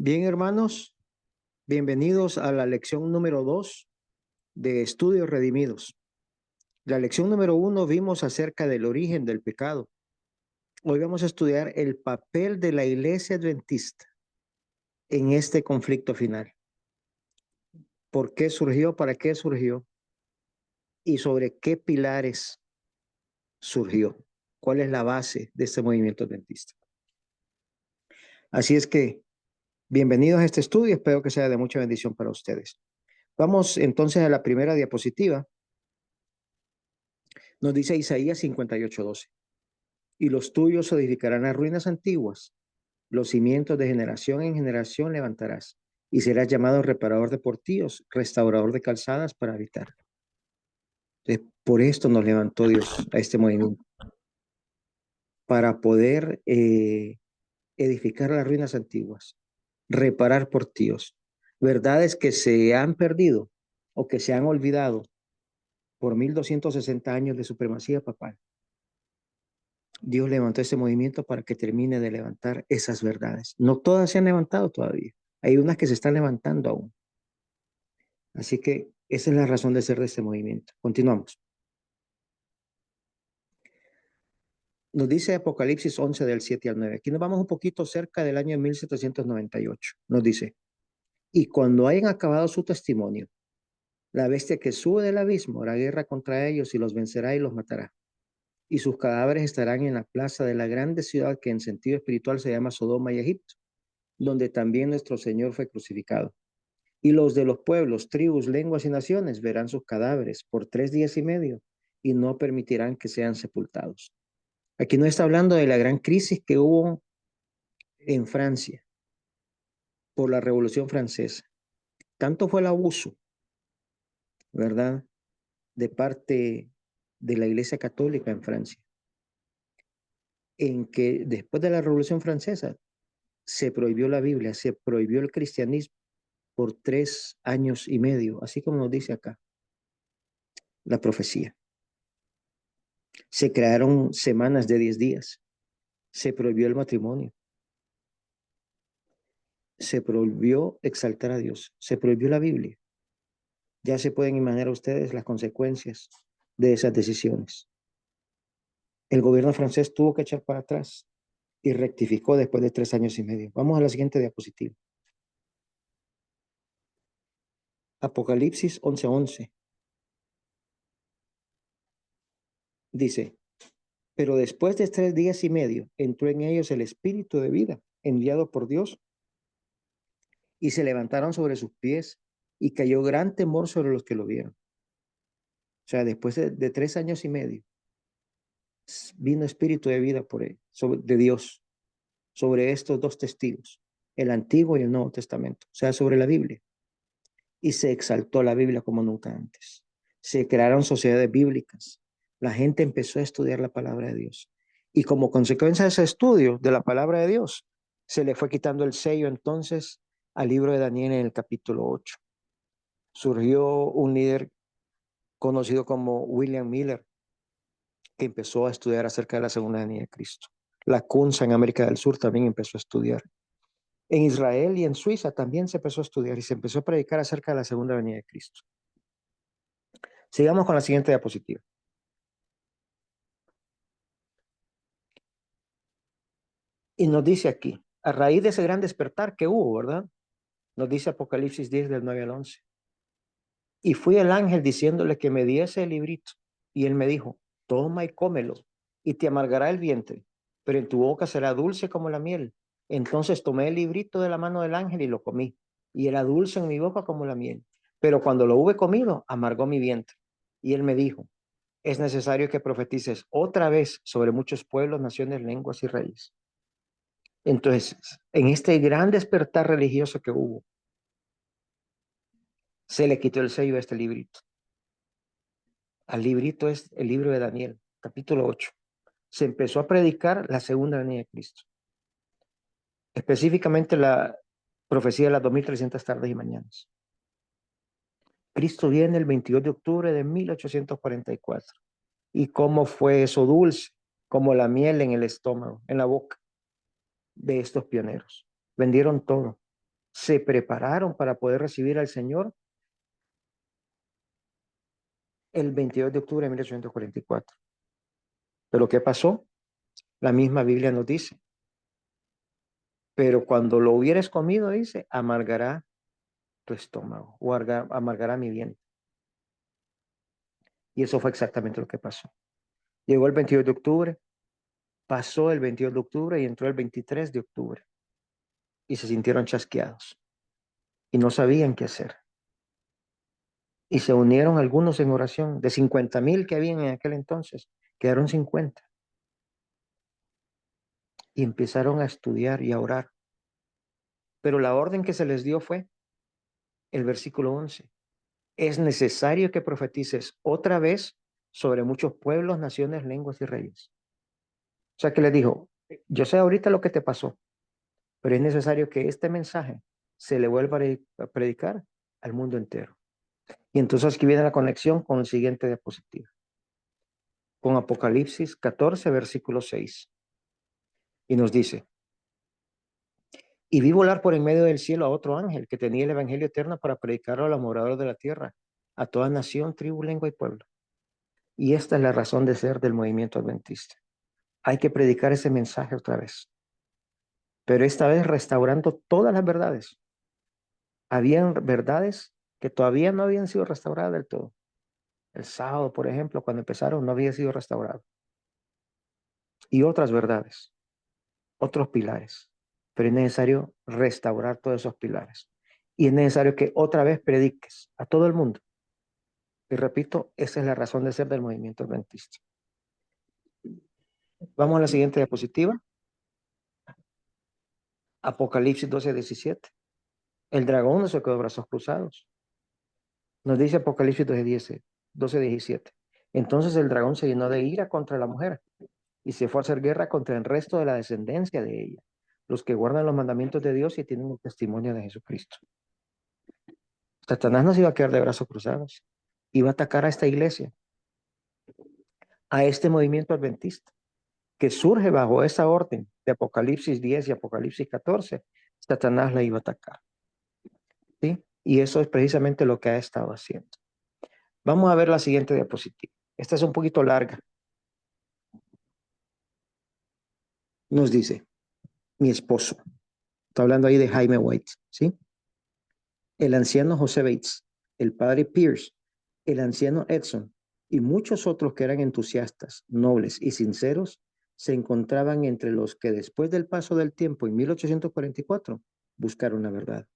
Bien, hermanos, bienvenidos a la lección número 2 de Estudios Redimidos. La lección número 1 vimos acerca del origen del pecado. Hoy vamos a estudiar el papel de la iglesia adventista en este conflicto final. ¿Por qué surgió? ¿Para qué surgió? ¿Y sobre qué pilares surgió? ¿Cuál es la base de este movimiento adventista? Así es que, bienvenidos a este estudio. Espero que sea de mucha bendición para ustedes. Vamos entonces a la primera diapositiva. Nos dice Isaías 58:12. Y los tuyos edificarán las ruinas antiguas, los cimientos de generación en generación levantarás, y serás llamado reparador de portillos, restaurador de calzadas para habitar. Entonces, por esto nos levantó Dios a este movimiento, para poder edificar las ruinas antiguas, reparar portillos, verdades que se han perdido o que se han olvidado por 1260 años de supremacía papal. Dios levantó ese movimiento para que termine de levantar esas verdades. No todas se han levantado todavía. Hay unas que se están levantando aún. Así que esa es la razón de ser de este movimiento. Continuamos. Nos dice Apocalipsis 11 del 7 al 9. Aquí nos vamos un poquito cerca del año 1798. Nos dice, y cuando hayan acabado su testimonio, la bestia que sube del abismo hará guerra contra ellos y los vencerá y los matará. Y sus cadáveres estarán en la plaza de la grande ciudad que en sentido espiritual se llama Sodoma y Egipto, donde también nuestro Señor fue crucificado. Y los de los pueblos, tribus, lenguas y naciones verán sus cadáveres por 3 días y medio y no permitirán que sean sepultados. Aquí no está hablando de la gran crisis que hubo en Francia por la Revolución Francesa. Tanto fue el abuso, ¿verdad?, de parte de la Iglesia Católica en Francia, en que después de la Revolución Francesa se prohibió la Biblia, se prohibió el cristianismo por 3 años y medio, así como nos dice acá la profecía. Se crearon semanas de 10 días. Se prohibió el matrimonio. Se prohibió exaltar a Dios. Se prohibió la Biblia. Ya se pueden imaginar ustedes las consecuencias de esas decisiones. El gobierno francés tuvo que echar para atrás y rectificó después de 3 años y medio. Vamos a la siguiente diapositiva. Apocalipsis 11:11. Dice, pero después de 3 días y medio entró en ellos el espíritu de vida enviado por Dios y se levantaron sobre sus pies y cayó gran temor sobre los que lo vieron. O sea, después de 3 años y medio vino espíritu de vida por él, de Dios, sobre estos dos testigos, el Antiguo y el Nuevo Testamento, o sea, sobre la Biblia. Y se exaltó la Biblia como nunca antes. Se crearon sociedades bíblicas. La gente empezó a estudiar la palabra de Dios. Y como consecuencia de ese estudio de la palabra de Dios, se le fue quitando el sello entonces al libro de Daniel en el capítulo 8. Surgió un líder conocido como William Miller, que empezó a estudiar acerca de la segunda venida de Cristo. La CUNSA en América del Sur también empezó a estudiar. En Israel y en Suiza también se empezó a estudiar y se empezó a predicar acerca de la segunda venida de Cristo. Sigamos con la siguiente diapositiva. Y nos dice aquí, a raíz de ese gran despertar que hubo, ¿verdad? Nos dice Apocalipsis 10 del 9 al 11. Y fui el ángel diciéndole que me diese el librito. Y él me dijo, toma y cómelo, y te amargará el vientre, pero en tu boca será dulce como la miel. Entonces tomé el librito de la mano del ángel y lo comí, y era dulce en mi boca como la miel. Pero cuando lo hube comido, amargó mi vientre. Y él me dijo, es necesario que profetices otra vez sobre muchos pueblos, naciones, lenguas y reyes. Entonces, en este gran despertar religioso que hubo, se le quitó el sello a este librito. Al librito es el libro de Daniel, capítulo 8. Se empezó a predicar la segunda venida de Cristo. Específicamente la profecía de las 2300 tardes y mañanas. Cristo viene el 22 de octubre de 1844. ¿Y cómo fue eso dulce? Como la miel en el estómago, en la boca de estos pioneros. Vendieron todo. se prepararon para poder recibir al Señor el 22 de octubre de 1844. Pero ¿qué pasó? La misma Biblia nos dice, pero cuando lo hubieres comido, dice, amargará tu estómago o amargará mi vientre. Y eso fue exactamente lo que pasó. Llegó el 22 de octubre, pasó el 22 de octubre y entró el 23 de octubre. Y se sintieron chasqueados y no sabían qué hacer. Y se unieron algunos en oración. De 50,000 que habían en aquel entonces, quedaron 50. Y empezaron a estudiar y a orar. Pero la orden que se les dio fue el versículo 11. Es necesario que profetices otra vez sobre muchos pueblos, naciones, lenguas y reyes. O sea que les dijo, yo sé ahorita lo que te pasó, pero es necesario que este mensaje se le vuelva a predicar al mundo entero. Y entonces aquí viene la conexión con el siguiente diapositiva, con Apocalipsis 14, versículo 6. Y nos dice, y vi volar por en medio del cielo a otro ángel que tenía el evangelio eterno para predicarlo a los moradores de la tierra, a toda nación, tribu, lengua y pueblo. Y esta es la razón de ser del movimiento adventista. Hay que predicar ese mensaje otra vez, pero esta vez restaurando todas las verdades. Habían verdades que todavía no habían sido restauradas del todo. El sábado, por ejemplo, cuando empezaron, no había sido restaurado. Y otras verdades, otros pilares. Pero es necesario restaurar todos esos pilares. Y es necesario que otra vez prediques a todo el mundo. Y repito, esa es la razón de ser del movimiento adventista. Vamos a la siguiente diapositiva. Apocalipsis 12:17. El dragón no se quedó de brazos cruzados. Nos dice Apocalipsis 12:17. Entonces el dragón se llenó de ira contra la mujer y se fue a hacer guerra contra el resto de la descendencia de ella, los que guardan los mandamientos de Dios y tienen el testimonio de Jesucristo. Satanás no se iba a quedar de brazos cruzados. Iba a atacar a esta iglesia, a este movimiento adventista, que surge bajo esa orden de Apocalipsis 10 y Apocalipsis 14. Satanás la iba a atacar. ¿Sí? Y eso es precisamente lo que ha estado haciendo. Vamos a ver la siguiente diapositiva. Esta es un poquito larga. Nos dice, mi esposo, está hablando ahí de Jaime White, ¿sí? El anciano José Bates, el padre Pierce, el anciano Edson y muchos otros que eran entusiastas, nobles y sinceros, se encontraban entre los que después del paso del tiempo en 1844 buscaron la verdad.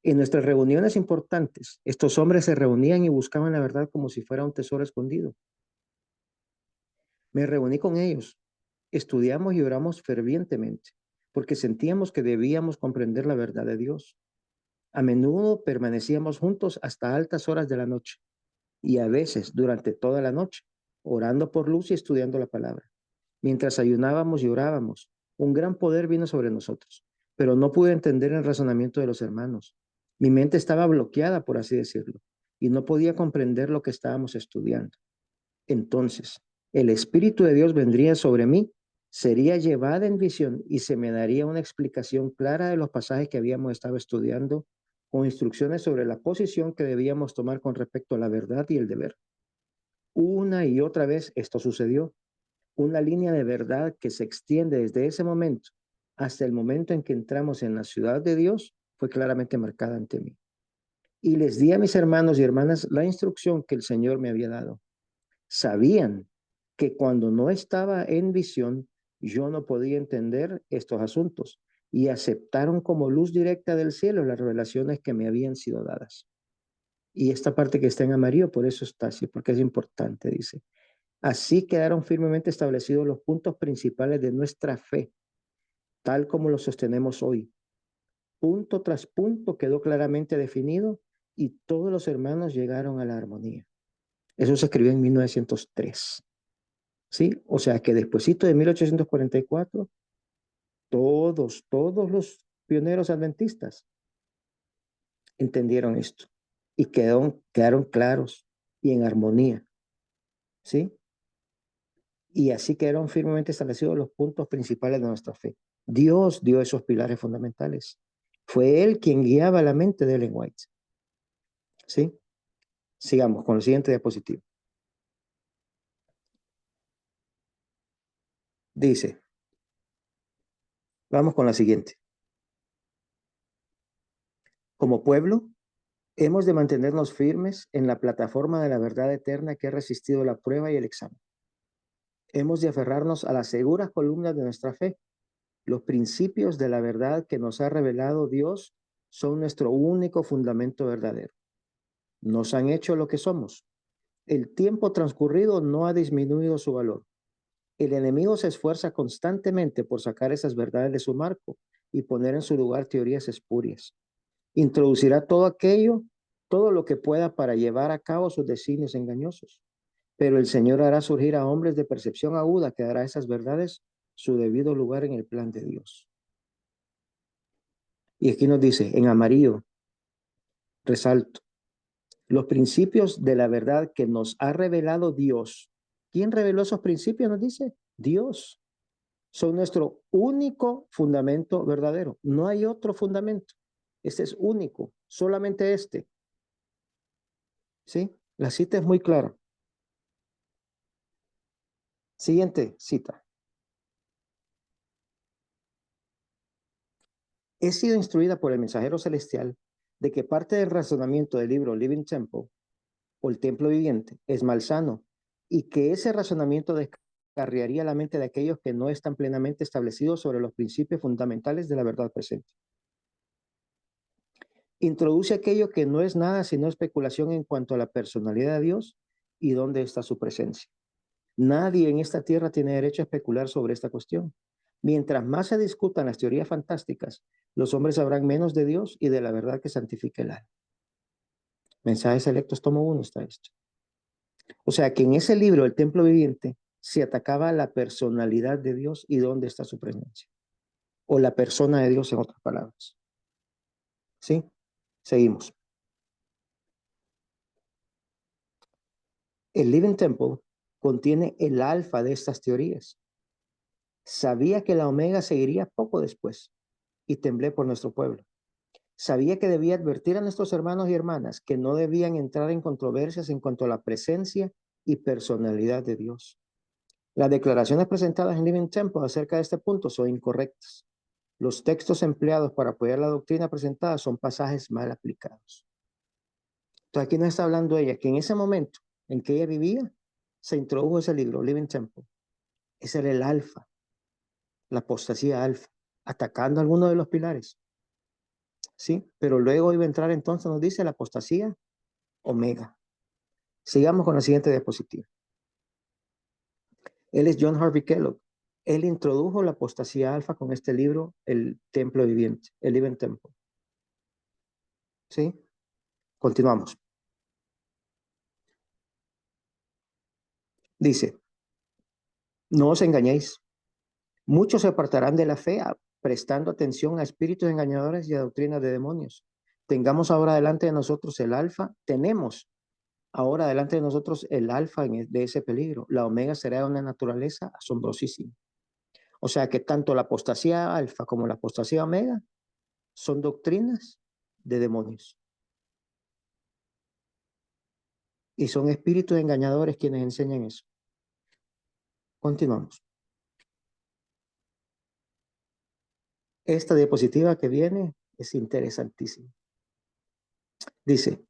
En nuestras reuniones importantes, estos hombres se reunían y buscaban la verdad como si fuera un tesoro escondido. Me reuní con ellos, estudiamos y oramos fervientemente, porque sentíamos que debíamos comprender la verdad de Dios. A menudo permanecíamos juntos hasta altas horas de la noche y a veces durante toda la noche, orando por luz y estudiando la palabra. Mientras ayunábamos y orábamos, un gran poder vino sobre nosotros, pero no pude entender el razonamiento de los hermanos. Mi mente estaba bloqueada, por así decirlo, y no podía comprender lo que estábamos estudiando. Entonces, el Espíritu de Dios vendría sobre mí, sería llevada en visión y se me daría una explicación clara de los pasajes que habíamos estado estudiando, con instrucciones sobre la posición que debíamos tomar con respecto a la verdad y el deber. Una y otra vez esto sucedió. Una línea de verdad que se extiende desde ese momento hasta el momento en que entramos en la ciudad de Dios fue claramente marcada ante mí. Y les di a mis hermanos y hermanas la instrucción que el Señor me había dado. Sabían que cuando no estaba en visión, yo no podía entender estos asuntos y aceptaron como luz directa del cielo las revelaciones que me habían sido dadas. Y esta parte que está en amarillo, por eso está así, porque es importante, dice. Así quedaron firmemente establecidos los puntos principales de nuestra fe, tal como los sostenemos hoy. Punto tras punto quedó claramente definido y todos los hermanos llegaron a la armonía. Eso se escribió en 1903. ¿Sí? O sea que despuesito de 1844, todos los pioneros adventistas entendieron esto y quedaron claros y en armonía, ¿sí? Y así quedaron firmemente establecidos los puntos principales de nuestra fe. Dios dio esos pilares fundamentales Fue él quien guiaba la mente de Ellen White. ¿Sí? Sigamos con el siguiente diapositivo. Dice, vamos con la siguiente. Como pueblo, hemos de mantenernos firmes en la plataforma de la verdad eterna que ha resistido la prueba y el examen. Hemos de aferrarnos a las seguras columnas de nuestra fe. Los principios de la verdad que nos ha revelado Dios son nuestro único fundamento verdadero. Nos han hecho lo que somos. El tiempo transcurrido no ha disminuido su valor. El enemigo se esfuerza constantemente por sacar esas verdades de su marco y poner en su lugar teorías espurias. Introducirá todo aquello, todo lo que pueda para llevar a cabo sus designios engañosos. Pero el Señor hará surgir a hombres de percepción aguda que dará a esas verdades su debido lugar en el plan de Dios. Y aquí nos dice, en amarillo, resalto, los principios de la verdad que nos ha revelado Dios. ¿Quién reveló esos principios? Nos dice Dios. Son nuestro único fundamento verdadero. No hay otro fundamento. Este es único, solamente este. ¿Sí? La cita es muy clara. Siguiente cita. He sido instruida por el mensajero celestial de que parte del razonamiento del libro Living Temple o el templo viviente es malsano y que ese razonamiento descarriaría la mente de aquellos que no están plenamente establecidos sobre los principios fundamentales de la verdad presente. Introduce aquello que no es nada sino especulación en cuanto a la personalidad de Dios y dónde está su presencia. Nadie en esta tierra tiene derecho a especular sobre esta cuestión. Mientras más se discutan las teorías fantásticas, los hombres sabrán menos de Dios y de la verdad que santifica el alma. Mensajes Selectos, tomo 1, está esto. O sea que en ese libro, El Templo Viviente, se atacaba la personalidad de Dios y dónde está su presencia. O la persona de Dios, en otras palabras. ¿Sí? Seguimos. El Living Temple contiene el alfa de estas teorías. Sabía que la omega seguiría poco después y temblé por nuestro pueblo. Sabía que debía advertir a nuestros hermanos y hermanas que no debían entrar en controversias en cuanto a la presencia y personalidad de Dios. Las declaraciones presentadas en Living Temple acerca de este punto son incorrectas. Los textos empleados para apoyar la doctrina presentada son pasajes mal aplicados. Entonces aquí nos está hablando ella que en ese momento en que ella vivía, se introdujo ese libro, Living Temple. Ese era el alfa, la apostasía alfa, atacando algunos de los pilares. ¿Sí? Pero luego iba a entrar entonces, nos dice, la apostasía omega. Sigamos con la siguiente diapositiva. Él es John Harvey Kellogg. Él introdujo la apostasía alfa con este libro, El Templo Viviente, el Living Temple. ¿Sí? Continuamos. Dice, no os engañéis. Muchos se apartarán de la fe prestando atención a espíritus engañadores y a doctrinas de demonios. Tengamos ahora delante de nosotros el alfa. Tenemos ahora delante de nosotros el alfa de ese peligro. La omega será de una naturaleza asombrosísima. O sea que tanto la apostasía alfa como la apostasía omega son doctrinas de demonios. Y son espíritus engañadores quienes enseñan eso. Continuamos. Esta diapositiva que viene es interesantísima. Dice,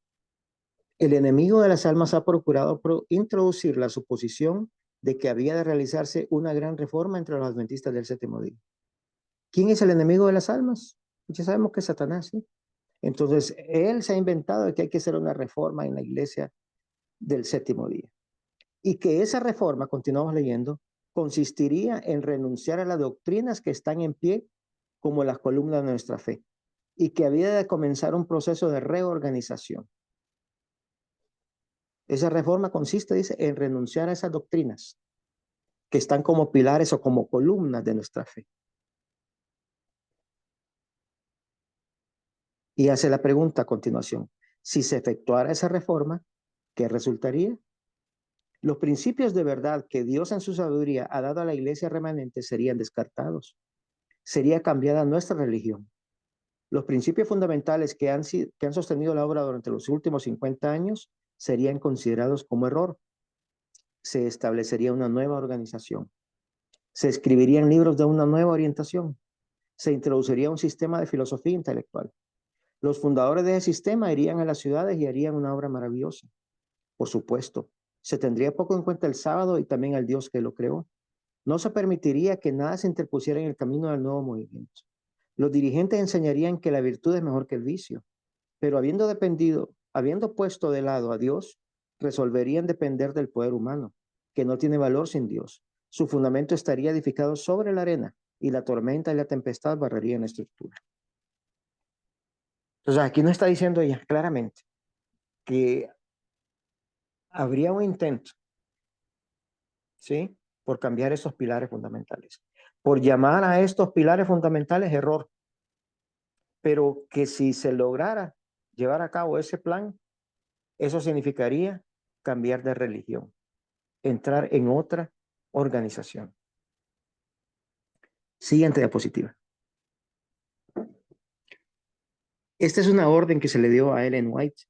el enemigo de las almas ha procurado introducir la suposición de que había de realizarse una gran reforma entre los adventistas del séptimo día. ¿Quién es el enemigo de las almas? Ya sabemos que es Satanás, ¿sí? Entonces, él se ha inventado que hay que hacer una reforma en la iglesia del séptimo día. Y que esa reforma, continuamos leyendo, consistiría en renunciar a las doctrinas que están en pie como las columnas de nuestra fe. Y que había de comenzar un proceso de reorganización. Esa reforma consiste, dice, en renunciar a esas doctrinas que están como pilares o como columnas de nuestra fe. Y hace la pregunta a continuación, si se efectuara esa reforma, ¿qué resultaría? Los principios de verdad que Dios en su sabiduría ha dado a la iglesia remanente serían descartados. Sería cambiada nuestra religión. Los principios fundamentales que han sostenido la obra durante los últimos 50 años serían considerados como error. Se establecería una nueva organización. Se escribirían libros de una nueva orientación. Se introduciría un sistema de filosofía intelectual. Los fundadores de ese sistema irían a las ciudades y harían una obra maravillosa. Por supuesto, se tendría poco en cuenta el sábado y también al Dios que lo creó. No se permitiría que nada se interpusiera en el camino del nuevo movimiento. Los dirigentes enseñarían que la virtud es mejor que el vicio, pero habiendo puesto de lado a Dios, resolverían depender del poder humano, que no tiene valor sin Dios. Su fundamento estaría edificado sobre la arena y la tormenta y la tempestad barrerían la estructura. Entonces aquí nos está diciendo ella claramente que habría un intento, ¿sí?, por cambiar esos pilares fundamentales, por llamar a estos pilares fundamentales error, pero que si se lograra llevar a cabo ese plan, eso significaría cambiar de religión, entrar en otra organización. Siguiente diapositiva. Esta es una orden que se le dio a Ellen White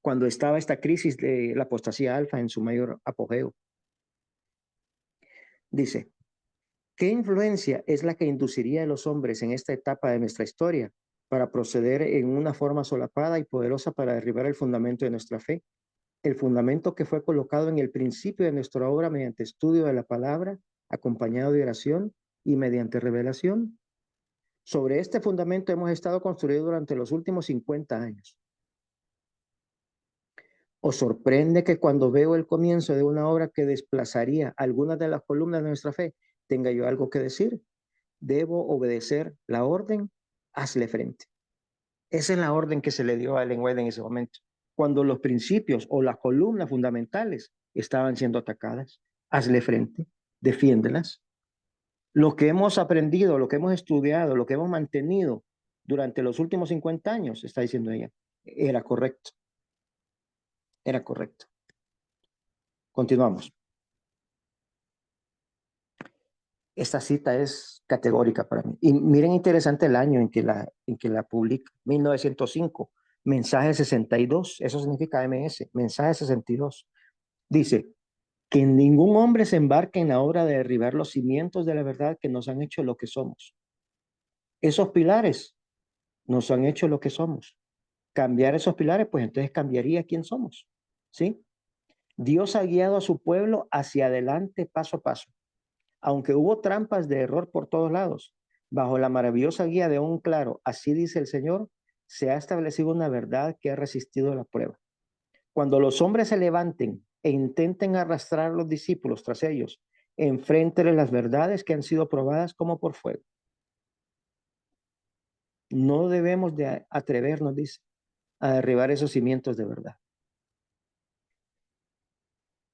cuando estaba esta crisis de la apostasía alfa en su mayor apogeo. Dice, ¿qué influencia es la que induciría a los hombres en esta etapa de nuestra historia para proceder en una forma solapada y poderosa para derribar el fundamento de nuestra fe? El fundamento que fue colocado en el principio de nuestra obra mediante estudio de la palabra, acompañado de oración y mediante revelación. Sobre este fundamento hemos estado construidos durante los últimos 50 años. ¿Os sorprende que cuando veo el comienzo de una obra que desplazaría algunas de las columnas de nuestra fe, tenga yo algo que decir? ¿Debo obedecer la orden? Hazle frente. Esa es la orden que se le dio a Ellen White en ese momento. Cuando los principios o las columnas fundamentales estaban siendo atacadas, hazle frente, defiéndelas. Lo que hemos aprendido, lo que hemos estudiado, lo que hemos mantenido durante los últimos 50 años, está diciendo ella, era correcto. Era correcto. Continuamos. Esta cita es categórica para mí. Y miren, interesante el año en que la publica, 1905, mensaje 62, eso significa MS, mensaje 62. Dice, que ningún hombre se embarque en la obra de derribar los cimientos de la verdad que nos han hecho lo que somos. Esos pilares nos han hecho lo que somos. Cambiar esos pilares, pues entonces cambiaría quién somos, ¿sí? Dios ha guiado a su pueblo hacia adelante paso a paso. Aunque hubo trampas de error por todos lados, bajo la maravillosa guía de un claro, así dice el Señor, se ha establecido una verdad que ha resistido la prueba. Cuando los hombres se levanten e intenten arrastrar a los discípulos tras ellos, enfréntenles las verdades que han sido probadas como por fuego. No debemos de atrevernos, dice, a derribar esos cimientos de verdad.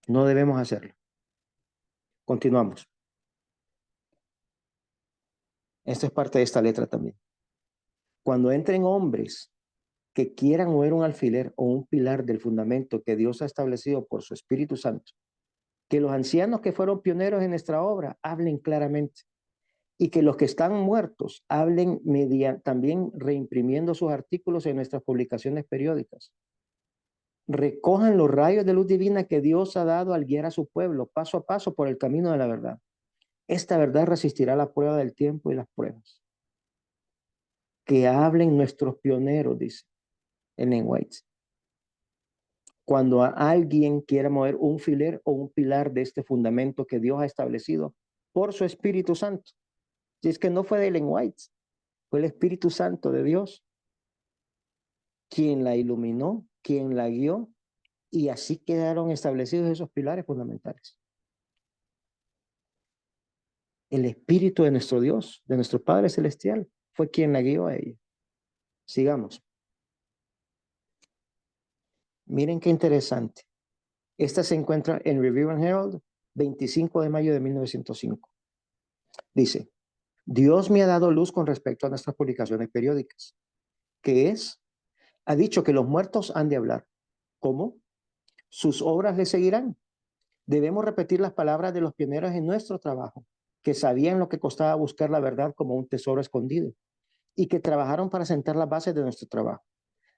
No debemos hacerlo. Continuamos. Esto es parte de esta letra también. Cuando entren hombres que quieran mover un alfiler o un pilar del fundamento que Dios ha establecido por su Espíritu Santo, que los ancianos que fueron pioneros en nuestra obra hablen claramente y que los que están muertos hablen también reimprimiendo sus artículos en nuestras publicaciones periódicas. Recojan los rayos de luz divina que Dios ha dado al guiar a su pueblo paso a paso por el camino de la verdad. Esta verdad resistirá la prueba del tiempo y las pruebas. Que hablen nuestros pioneros, dice Ellen White. Cuando alguien quiera mover un filer o un pilar de este fundamento que Dios ha establecido por su Espíritu Santo. Y es que no fue de Ellen White, fue el Espíritu Santo de Dios quien la iluminó, quien la guió, y así quedaron establecidos esos pilares fundamentales. El Espíritu de nuestro Dios, de nuestro Padre Celestial, fue quien la guió a ella. Sigamos. Miren qué interesante. Esta se encuentra en Review and Herald, 25 de mayo de 1905. Dice, Dios me ha dado luz con respecto a nuestras publicaciones periódicas. ¿Qué es? Ha dicho que los muertos han de hablar. ¿Cómo? Sus obras le seguirán. Debemos repetir las palabras de los pioneros en nuestro trabajo, que sabían lo que costaba buscar la verdad como un tesoro escondido. y que trabajaron para sentar las bases de nuestro trabajo.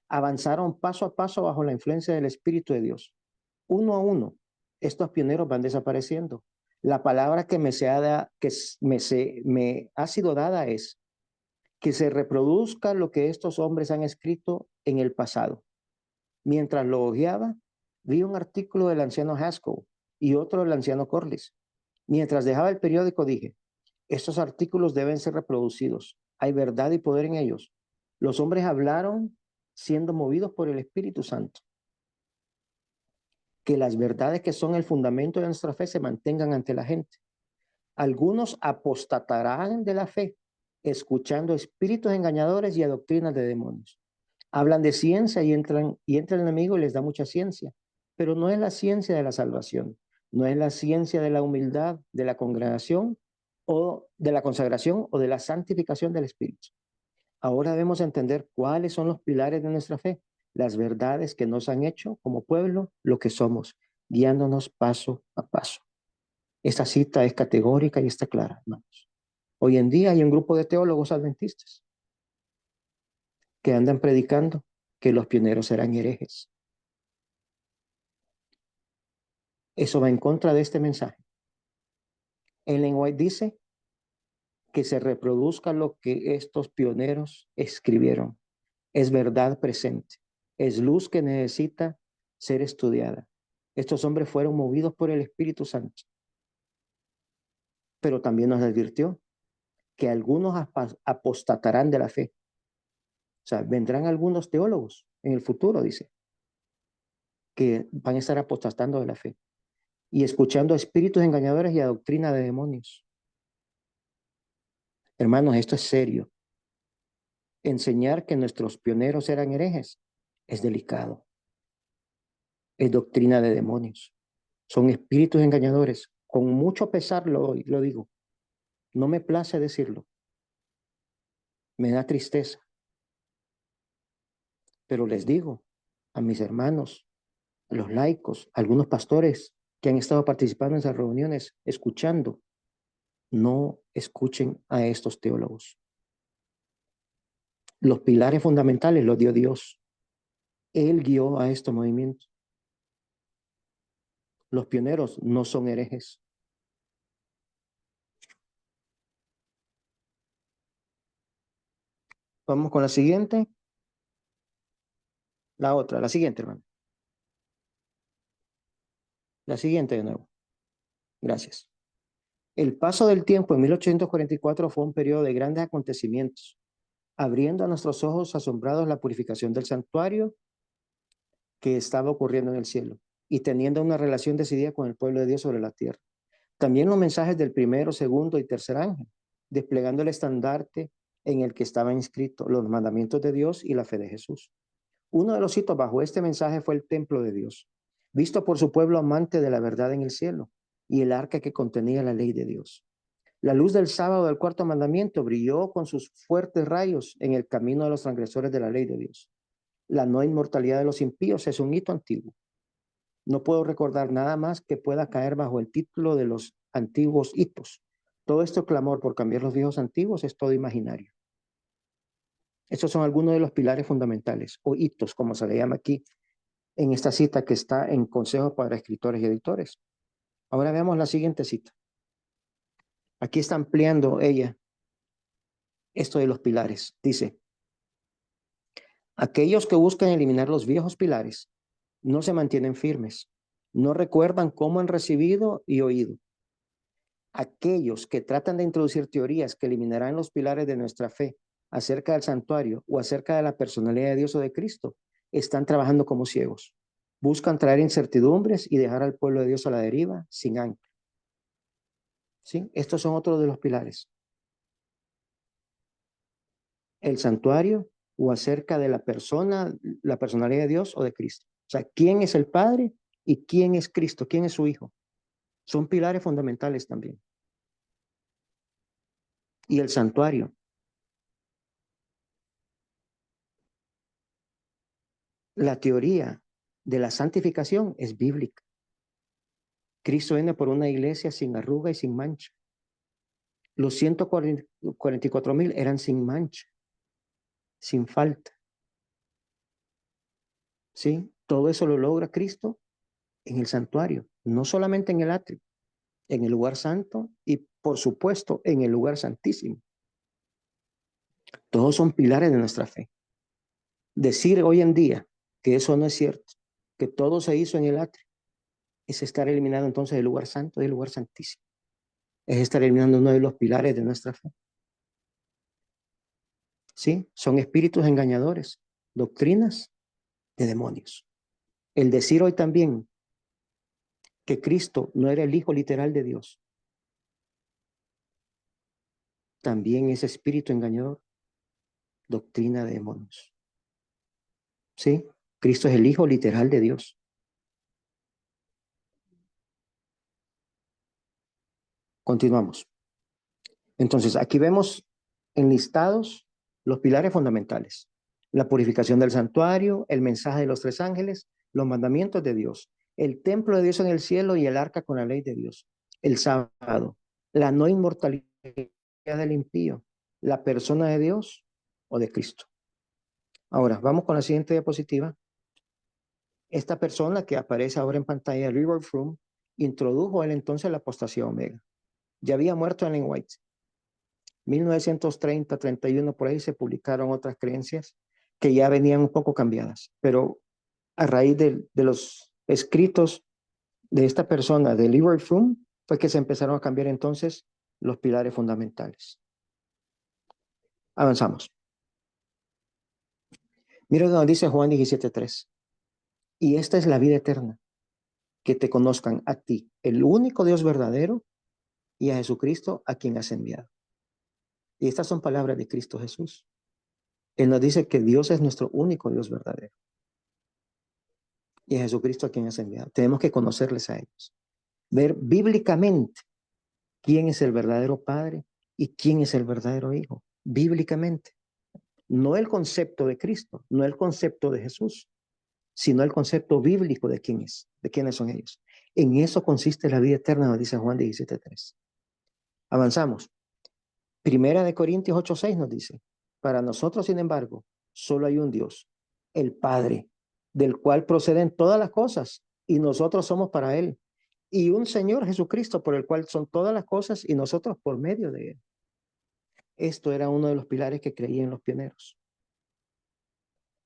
Avanzaron paso a paso bajo la influencia del Espíritu de Dios. Uno a uno, estos pioneros van desapareciendo. La palabra que me ha sido dada es que se reproduzca lo que estos hombres han escrito en el pasado. Mientras lo hojeaba, vi un artículo del anciano Haskell y otro del anciano Corliss. Mientras dejaba el periódico dije, estos artículos deben ser reproducidos. Hay verdad y poder en ellos. Los hombres hablaron siendo movidos por el Espíritu Santo. Que las verdades que son el fundamento de nuestra fe se mantengan ante la gente. Algunos apostatarán de la fe, escuchando espíritus engañadores y a doctrinas de demonios. Hablan de ciencia y entra el enemigo y les da mucha ciencia, pero no es la ciencia de la salvación, no es la ciencia de la humildad, de la congregación o de la consagración o de la santificación del Espíritu. Ahora debemos entender cuáles son los pilares de nuestra fe, las verdades que nos han hecho como pueblo lo que somos, guiándonos paso a paso. Esta cita es categórica y está clara, hermanos. Hoy en día hay un grupo de teólogos adventistas que andan predicando que los pioneros eran herejes. Eso va en contra de este mensaje. Ellen White dice que se reproduzca lo que estos pioneros escribieron. Es verdad presente, es luz que necesita ser estudiada. Estos hombres fueron movidos por el Espíritu Santo, pero también nos advirtió que algunos apostatarán de la fe. O sea, vendrán algunos teólogos en el futuro, dice, que van a estar apostatando de la fe y escuchando a espíritus engañadores y a doctrina de demonios. Hermanos, esto es serio. Enseñar que nuestros pioneros eran herejes es delicado. Es doctrina de demonios. Son espíritus engañadores. Con mucho pesar lo digo. No me place decirlo. Me da tristeza. Pero les digo a mis hermanos, a los laicos, a algunos pastores que han estado participando en esas reuniones, escuchando, no escuchen a estos teólogos. Los pilares fundamentales los dio Dios. Él guió a estos movimientos. Los pioneros no son herejes. Vamos con la siguiente. La siguiente, hermano. La siguiente de nuevo. Gracias. El paso del tiempo en 1844 fue un periodo de grandes acontecimientos, abriendo a nuestros ojos asombrados la purificación del santuario que estaba ocurriendo en el cielo y teniendo una relación decidida con el pueblo de Dios sobre la tierra. También los mensajes del primero, segundo y tercer ángel, desplegando el estandarte en el que estaba inscrito los mandamientos de Dios y la fe de Jesús. Uno de los hitos bajo este mensaje fue el templo de Dios, visto por su pueblo amante de la verdad en el cielo, y el arca que contenía la ley de Dios. La luz del sábado del cuarto mandamiento brilló con sus fuertes rayos en el camino de los transgresores de la ley de Dios. La no inmortalidad de los impíos es un hito antiguo. No puedo recordar nada más que pueda caer bajo el título de los antiguos hitos. Todo este clamor por cambiar los viejos antiguos es todo imaginario. Estos son algunos de los pilares fundamentales o hitos, como se le llama aquí en esta cita que está en Consejos para Escritores y Editores. Ahora veamos la siguiente cita. Aquí está ampliando ella esto de los pilares. Dice, aquellos que buscan eliminar los viejos pilares no se mantienen firmes, no recuerdan cómo han recibido y oído. Aquellos que tratan de introducir teorías que eliminarán los pilares de nuestra fe acerca del santuario o acerca de la personalidad de Dios o de Cristo, están trabajando como ciegos. Buscan traer incertidumbres y dejar al pueblo de Dios a la deriva sin ancla. ¿Sí? Estos son otros de los pilares. El santuario o acerca de la persona, la personalidad de Dios o de Cristo. O sea, ¿quién es el Padre y quién es Cristo? ¿Quién es su Hijo? Son pilares fundamentales también. Y el santuario. La teoría de la santificación es bíblica. Cristo viene por una iglesia sin arruga y sin mancha. Los 144,000 eran sin mancha. sin falta. ¿Sí? Todo eso lo logra Cristo en el santuario, no solamente en el atrio, en el lugar santo y, por supuesto, en el lugar santísimo. Todos son pilares de nuestra fe. Decir hoy en día que eso no es cierto, que todo se hizo en el atrio, es estar eliminando entonces el lugar santo y el lugar santísimo. Es estar eliminando uno de los pilares de nuestra fe. ¿Sí? Son espíritus engañadores, doctrinas de demonios. El decir hoy también que Cristo no era el Hijo literal de Dios, también es espíritu engañador, doctrina de demonios. ¿Sí? Cristo es el Hijo literal de Dios. Continuamos. Entonces, aquí vemos enlistados los pilares fundamentales. La purificación del santuario, el mensaje de los tres ángeles, los mandamientos de Dios, el templo de Dios en el cielo y el arca con la ley de Dios, el sábado, la no inmortalidad del impío, la persona de Dios o de Cristo. Ahora, vamos con la siguiente diapositiva. Esta persona que aparece ahora en pantalla, River Froome, introdujo él entonces la apostasía omega. Ya había muerto Ellen White. 1930, 31, por ahí se publicaron otras creencias que ya venían un poco cambiadas, pero a raíz de los escritos de esta persona, de Leroy Froome, fue que se empezaron a cambiar entonces los pilares fundamentales. Avanzamos. Mira lo que dice Juan 17:3. Y esta es la vida eterna, que te conozcan a ti, el único Dios verdadero, y a Jesucristo a quien has enviado. Y estas son palabras de Cristo Jesús. Él nos dice que Dios es nuestro único Dios verdadero y a Jesucristo a quien has enviado. Tenemos que conocerles a ellos. Ver bíblicamente quién es el verdadero Padre y quién es el verdadero Hijo. Bíblicamente. No el concepto de Cristo, no el concepto de Jesús, sino el concepto bíblico de quién es, de quiénes son ellos. En eso consiste la vida eterna, nos dice Juan 17:3. Avanzamos. Primera de Corintios 8:6 nos dice, para nosotros, sin embargo, solo hay un Dios, el Padre, del cual proceden todas las cosas, y nosotros somos para Él, y un Señor Jesucristo, por el cual son todas las cosas, y nosotros por medio de Él. Esto era uno de los pilares que creían los pioneros.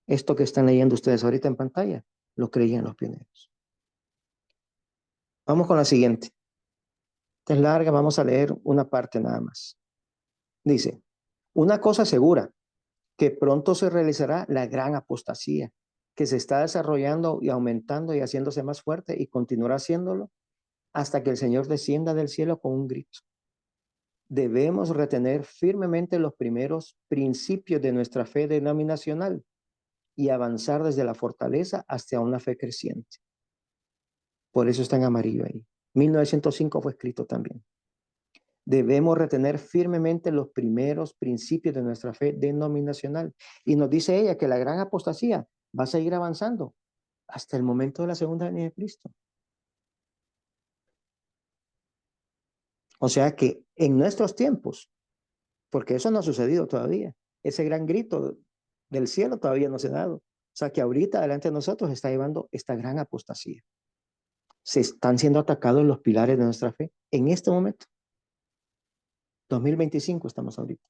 Esto que están leyendo ustedes ahorita en pantalla, lo creían los pioneros. Vamos con la siguiente. Esta es larga, vamos a leer una parte nada más. Dice, una cosa segura, que pronto se realizará la gran apostasía, que se está desarrollando y aumentando y haciéndose más fuerte y continuará haciéndolo hasta que el Señor descienda del cielo con un grito. Debemos retener firmemente los primeros principios de nuestra fe denominacional y avanzar desde la fortaleza hasta una fe creciente. Por eso está en amarillo ahí. 1905 fue escrito también. Debemos retener firmemente los primeros principios de nuestra fe denominacional. Y nos dice ella que la gran apostasía va a seguir avanzando hasta el momento de la segunda venida de Cristo. O sea que en nuestros tiempos, porque eso no ha sucedido todavía, ese gran grito del cielo todavía no se ha dado. O sea que ahorita delante de nosotros está llevando esta gran apostasía. Se están siendo atacados los pilares de nuestra fe en este momento. 2025 estamos ahorita.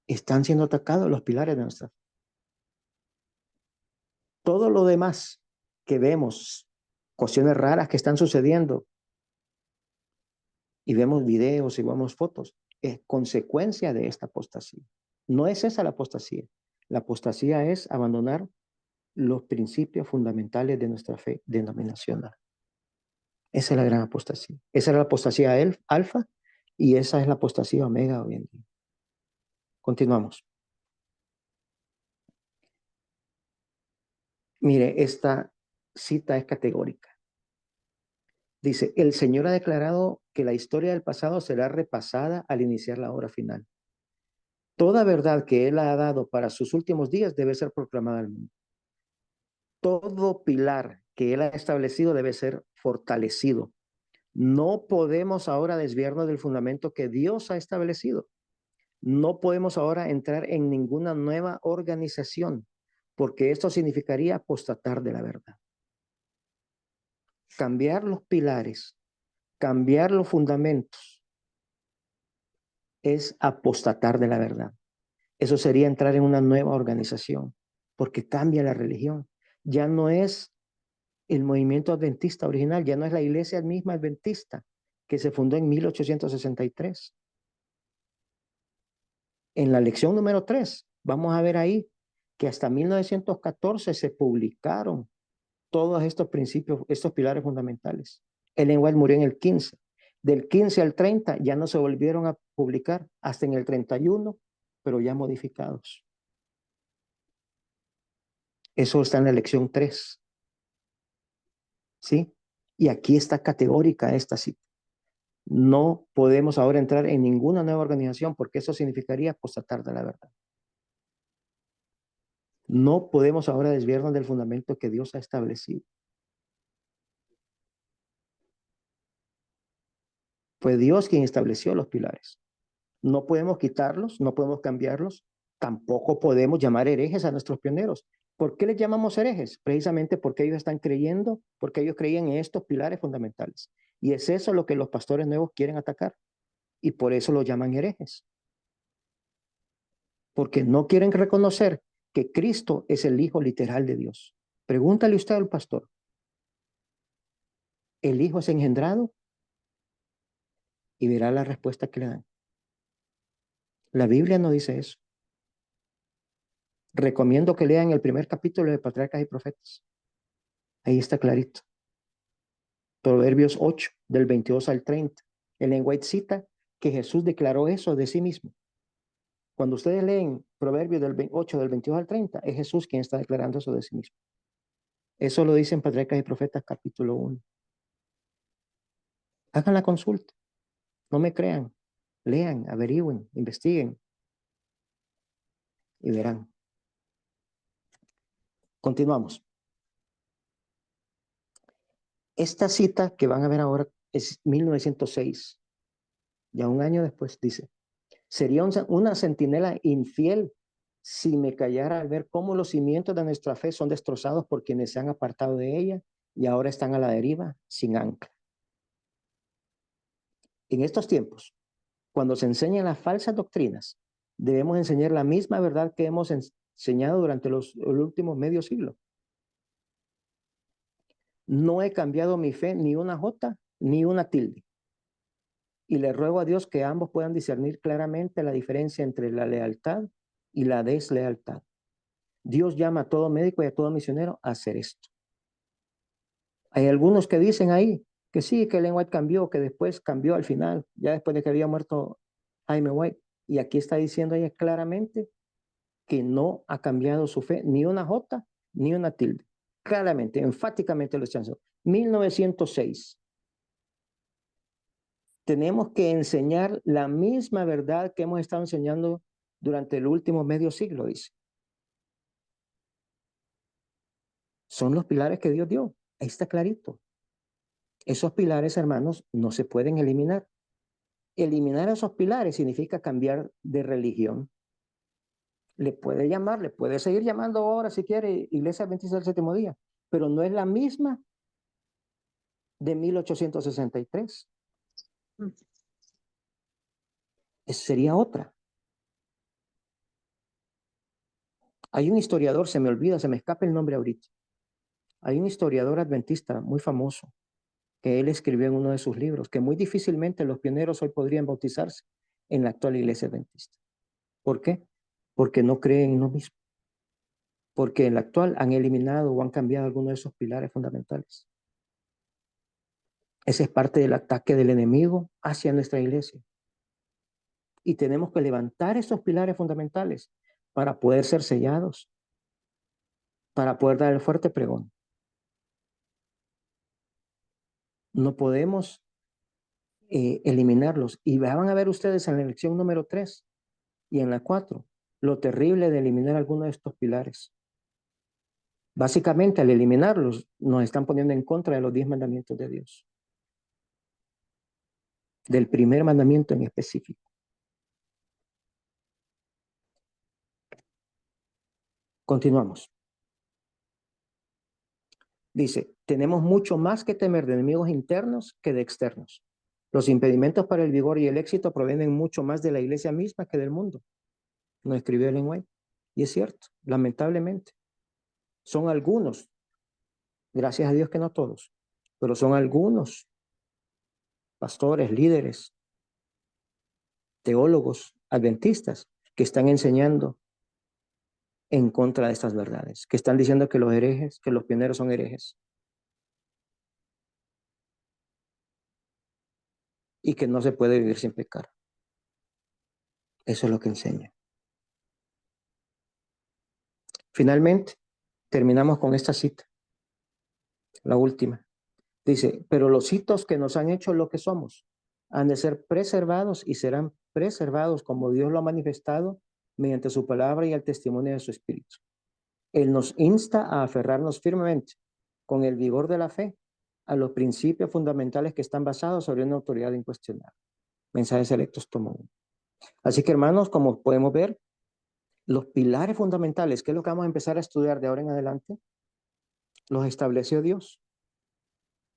Están siendo atacados los pilares de nuestra fe. Todo lo demás que vemos, cuestiones raras que están sucediendo, y vemos videos y vemos fotos, es consecuencia de esta apostasía. No es esa la apostasía. La apostasía es abandonar los principios fundamentales de nuestra fe denominacional. Esa es la gran apostasía. Esa era la apostasía alfa y esa es la apostasía omega hoy en día. Continuamos. Mire, esta cita es categórica. Dice, el Señor ha declarado que la historia del pasado será repasada al iniciar la obra final. Toda verdad que Él ha dado para sus últimos días debe ser proclamada al mundo. Todo pilar que Él ha establecido debe ser fortalecido. No podemos ahora desviarnos del fundamento que Dios ha establecido. No podemos ahora entrar en ninguna nueva organización, porque esto significaría apostatar de la verdad. Cambiar los pilares, cambiar los fundamentos, es apostatar de la verdad. Eso sería entrar en una nueva organización, porque cambia la religión. Ya no es el movimiento adventista original, ya no es la iglesia misma adventista que se fundó en 1863. En la lección número 3, vamos a ver ahí que hasta 1914 se publicaron todos estos principios, estos pilares fundamentales. Ellen White murió en el 15. Del 15 al 30 ya no se volvieron a publicar hasta en el 31, pero ya modificados. Eso está en la lección 3. ¿Sí? Y aquí está categórica esta cita. No podemos ahora entrar en ninguna nueva organización porque eso significaría apostatar de la verdad. No podemos ahora desviarnos del fundamento que Dios ha establecido. Fue Dios quien estableció los pilares. No podemos quitarlos, no podemos cambiarlos, tampoco podemos llamar herejes a nuestros pioneros. ¿Por qué les llamamos herejes? Precisamente porque ellos están creyendo, porque ellos creían en estos pilares fundamentales. Y es eso lo que los pastores nuevos quieren atacar. Y por eso los llaman herejes. Porque no quieren reconocer que Cristo es el Hijo literal de Dios. Pregúntale usted al pastor, ¿el Hijo es engendrado? Y verá la respuesta que le dan. La Biblia no dice eso. Recomiendo que lean el primer capítulo de Patriarcas y Profetas. Ahí está clarito. Proverbios 8, del 22 al 30. Ellen White cita que Jesús declaró eso de sí mismo. Cuando ustedes leen Proverbios del 8, del 22 al 30, es Jesús quien está declarando eso de sí mismo. Eso lo dice en Patriarcas y Profetas, capítulo 1. Hagan la consulta. No me crean. Lean, averigüen, investiguen y verán. Continuamos. Esta cita que van a ver ahora es 1906. Ya un año después dice, sería una centinela infiel si me callara al ver cómo los cimientos de nuestra fe son destrozados por quienes se han apartado de ella y ahora están a la deriva sin ancla. En estos tiempos, cuando se enseñan las falsas doctrinas, debemos enseñar la misma verdad que hemos enseñado durante los últimos medio siglo. No he cambiado mi fe ni una jota ni una tilde. Y le ruego a Dios que ambos puedan discernir claramente la diferencia entre la lealtad y la deslealtad. Dios llama a todo médico y a todo misionero a hacer esto. Hay algunos que dicen ahí que sí, que Ellen White cambió, que después cambió al final, ya después de que había muerto Jaime White. Y aquí está diciendo ella claramente que no ha cambiado su fe, ni una jota, ni una tilde. Claramente, enfáticamente lo está diciendo. 1906. Tenemos que enseñar la misma verdad que hemos estado enseñando durante el último medio siglo, dice. Son los pilares que Dios dio. Ahí está clarito. Esos pilares, hermanos, no se pueden eliminar. Eliminar esos pilares significa cambiar de religión. Le puede llamar, le puede seguir llamando ahora si quiere Iglesia Adventista del Séptimo Día, pero no es la misma de 1863. Sería otra. Hay un historiador, se me olvida, se me escapa el nombre ahorita. Hay un historiador adventista muy famoso que él escribió en uno de sus libros, que muy difícilmente los pioneros hoy podrían bautizarse en la actual iglesia adventista. ¿Por qué? Porque no creen en lo mismo. Porque en la actual han eliminado o han cambiado algunos de esos pilares fundamentales. Ese es parte del ataque del enemigo hacia nuestra iglesia. Y tenemos que levantar esos pilares fundamentales para poder ser sellados, para poder dar el fuerte pregón. No podemos eliminarlos. Y van a ver ustedes en la lección número 3 y en la 4 lo terrible de eliminar algunos de estos pilares. Básicamente, al eliminarlos, nos están poniendo en contra de los 10 mandamientos de Dios. Del primer mandamiento en específico. Continuamos. Dice, tenemos mucho más que temer de enemigos internos que de externos. Los impedimentos para el vigor y el éxito provienen mucho más de la iglesia misma que del mundo. Nos escribió Ellen White. Y es cierto, lamentablemente. Son algunos, gracias a Dios que no todos, pero son algunos pastores, líderes, teólogos, adventistas, que están enseñando en contra de estas verdades, que están diciendo que los herejes, que los pioneros son herejes y que no se puede vivir sin pecar. Eso es lo que enseña. Finalmente, terminamos con esta cita, la última. Dice, pero los hitos que nos han hecho lo que somos han de ser preservados y serán preservados como Dios lo ha manifestado mediante su palabra y el testimonio de su espíritu. Él nos insta a aferrarnos firmemente, con el vigor de la fe, a los principios fundamentales que están basados sobre una autoridad incuestionable. Mensajes Selectos, tomo 1. Así que, hermanos, como podemos ver, los pilares fundamentales, que es lo que vamos a empezar a estudiar de ahora en adelante, los estableció Dios.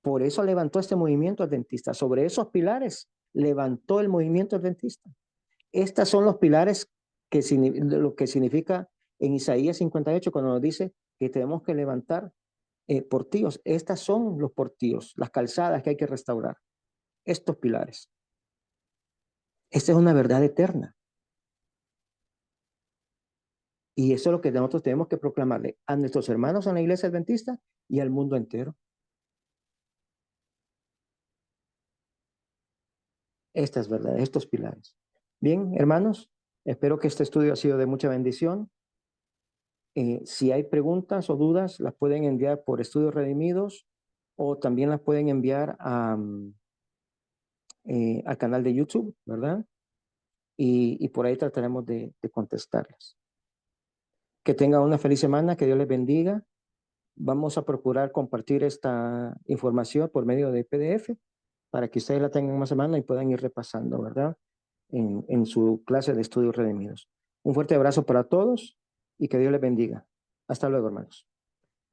Por eso levantó este movimiento adventista. Sobre esos pilares levantó el movimiento adventista. Estos son los pilares que lo que significa en Isaías 58 cuando nos dice que tenemos que levantar portillos. Estas son los portillos, las calzadas que hay que restaurar. Estos pilares. Esta es una verdad eterna. Y eso es lo que nosotros tenemos que proclamarle a nuestros hermanos en la iglesia adventista y al mundo entero. Estas verdades, estos pilares. Bien, hermanos, espero que este estudio ha sido de mucha bendición. Si hay preguntas o dudas, las pueden enviar por Estudios Redimidos o también las pueden enviar al canal de YouTube, ¿verdad? Y por ahí trataremos de contestarlas. Que tengan una feliz semana, que Dios les bendiga. Vamos a procurar compartir esta información por medio de PDF para que ustedes la tengan más a mano y puedan ir repasando, ¿verdad? En su clase de Estudios Redimidos. Un fuerte abrazo para todos y que Dios les bendiga. Hasta luego, hermanos.